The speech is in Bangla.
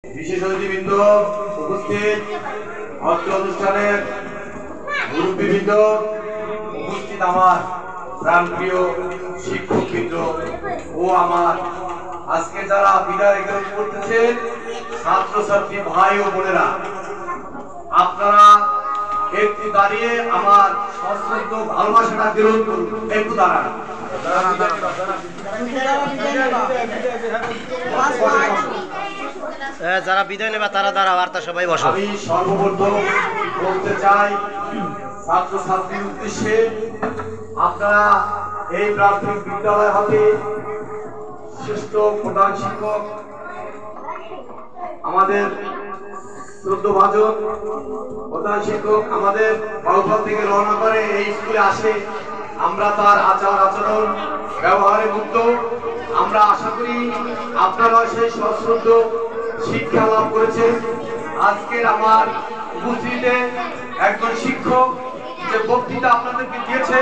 বিশেষ অতিথিবৃন্দ উপস্থিত, অত্র অনুষ্ঠানের মুরব্বীবৃন্দ উপস্থিত, আমার প্রাণপ্রিয় শিক্ষকবৃন্দ ও আমার আজকে যারা বিদায় গ্রহণ করতেছেন ছাত্রছাত্রী ভাই ও বোনেরা, আপনারা একটু দাঁড়িয়ে আমার সশ্রদ্ধ ভালোবাসাটা গ্রহণ করুন। একটু দাঁড়ান। যারা বিদায় নেবা তারা দাঁড়াও, আর তা সবাই বসো। আমি সর্বপ্রথম বলতে চাই ছাত্রছাত্রীর উদ্দেশ্যে, আপনারা এই প্রাথমিক বিদ্যালয় হতে শ্রেষ্ঠ প্রধান শিক্ষক আমাদের শ্রদ্ধভাজন প্রধান শিক্ষক আমাদের বাউফল থেকে রওনা করে এই স্কুলে আসে। আমরা তার আচার আচরণ ব্যবহারে মুগ্ধ। আমরা আশা করি আপনারা সেই সশ্রদ্ধ শিক্ষা লাভ করেছেন। আজকের আমার উপস্থিতিতে একজন শিক্ষক যে বক্তৃতা আপনাদেরকে দিয়েছেন